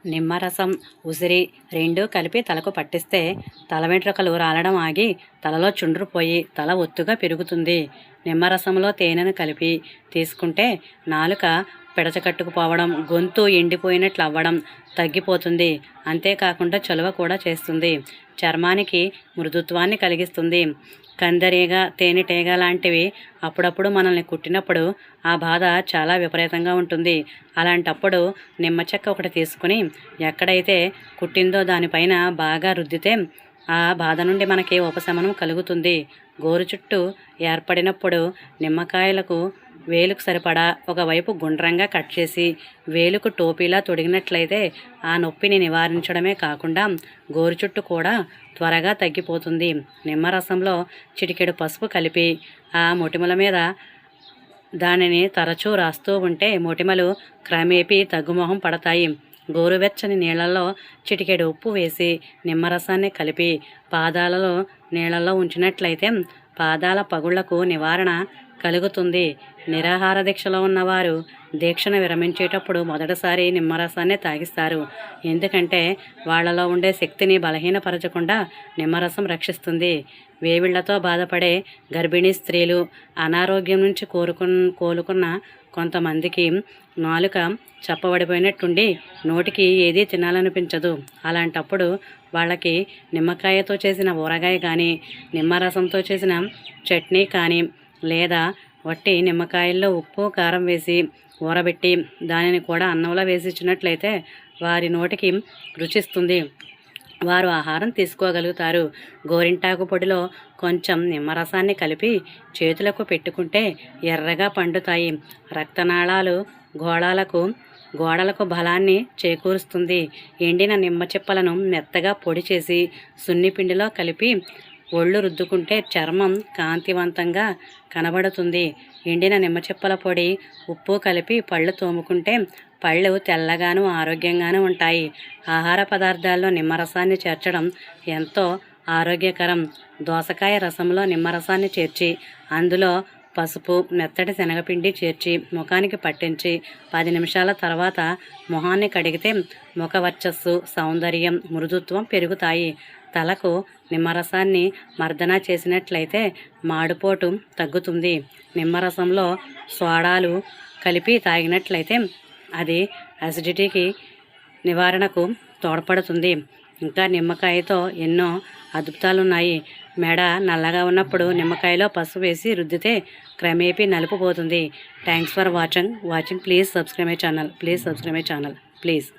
నిమ్మరసం, ఉసిరి రెండూ కలిపి తలకు పట్టిస్తే తల వెంట్రుకలు రాలడం ఆగి తలలో చుండ్రు పోయి తల ఒత్తుగా పెరుగుతుంది. నిమ్మరసంలో తేనెను కలిపి తీసుకుంటే నాలుక పిడచకట్టుకుపోవడం, గొంతు ఎండిపోయినట్లు అవ్వడం తగ్గిపోతుంది. అంతేకాకుండా చలువ కూడా చేస్తుంది. చర్మానికి మృదుత్వాన్ని కలిగిస్తుంది. కందరీగ, తేనెటీగ లాంటివి అప్పుడప్పుడు మనల్ని కుట్టినప్పుడు ఆ బాధ చాలా విపరీతంగా ఉంటుంది. అలాంటప్పుడు నిమ్మ చెక్క ఒకటి తీసుకుని ఎక్కడైతే కుట్టిందో దానిపైన బాగా రుద్దితే ఆ బాధ నుండి మనకి ఉపశమనం కలుగుతుంది. గోరు చుట్టూ ఏర్పడినప్పుడు నిమ్మకాయలకు వేలుకు సరిపడా ఒకవైపు గుండ్రంగా కట్ చేసి వేలుకు టోపీలా తొడిగినట్లయితే ఆ నొప్పిని నివారించడమే కాకుండా గోరు చుట్టూ కూడా త్వరగా తగ్గిపోతుంది. నిమ్మరసంలో చిటికెడు పసుపు కలిపి ఆ మొటిమల మీద దానిని తరచూ రాస్తూ ఉంటే మొటిమలు క్రమేపీ తగ్గుముఖం పడతాయి. గోరువెచ్చని నీళ్లలో చిటికెడు ఉప్పు వేసి నిమ్మరసాన్ని కలిపి పాదాలలో నీళ్లలో ఉంచినట్లయితే పాదాల పగుళ్లకు నివారణ కలుగుతుంది. నిరాహార దీక్షలో ఉన్నవారు దీక్షను విరమించేటప్పుడు మొదటిసారి నిమ్మరసాన్ని తాగిస్తారు. ఎందుకంటే వాళ్ళలో ఉండే శక్తిని బలహీనపరచకుండా నిమ్మరసం రక్షిస్తుంది. వేవిళ్లతో బాధపడే గర్భిణీ స్త్రీలు, అనారోగ్యం నుంచి కోలుకున్న కొంతమందికి నాలుక చప్పబడిపోయినట్టుండి నోటికి ఏదీ తినాలనిపించదు. అలాంటప్పుడు వాళ్ళకి నిమ్మకాయతో చేసిన ఊరగాయ కానీ, నిమ్మరసంతో చేసిన చట్నీ కానీ, లేదా వట్టి నిమ్మకాయల్లో ఉప్పు కారం వేసి ఊరబెట్టి దానిని కూడా అన్నంలో వేసి ఇచ్చినట్లయితే వారి నోటికి రుచిస్తుంది. వారు ఆహారం తీసుకోగలుగుతారు. గోరింటాకు పొడిలో కొంచెం నిమ్మరసాన్ని కలిపి చేతులకు పెట్టుకుంటే ఎర్రగా పండుతాయి. రక్తనాళాలు గోడలకు బలాన్ని చేకూరుస్తుంది. ఎండిన నిమ్మ చిప్పలను మెత్తగా పొడి చేసి సున్నిపిండిలో కలిపి ఒళ్ళు రుద్దుకుంటే చర్మం కాంతివంతంగా కనబడుతుంది. ఎండిన నిమ్మచిప్పల పొడి, ఉప్పు కలిపి పళ్ళు తోముకుంటే పళ్ళు తెల్లగాను ఆరోగ్యంగాను ఉంటాయి. ఆహార పదార్థాల్లో నిమ్మరసాన్ని చేర్చడం ఎంతో ఆరోగ్యకరం. దోసకాయ రసంలో నిమ్మరసాన్ని చేర్చి అందులో పసుపు, మెత్తటి శనగపిండి చేర్చి ముఖానికి పట్టించి 10 నిమిషాల తర్వాత మొహాన్ని కడిగితే ముఖ వర్చస్సు, సౌందర్యం, మృదుత్వం పెరుగుతాయి. తలకు నిమ్మరసాన్ని మర్దన చేసినట్లయితే మాడుపోటు తగ్గుతుంది. నిమ్మరసంలో సోడాలు కలిపి తాగినట్లయితే అది అసిడిటీకి నివారణకు తోడ్పడుతుంది. ఇంకా నిమ్మకాయతో ఎన్నో అద్భుతాలున్నాయి. మెడ నల్లగా ఉన్నప్పుడు నిమ్మకాయలో పసుపు వేసి రుద్దితే క్రమేపీ నలుపు పోతుంది. Thanks for watching. Please subscribe my channel. Please.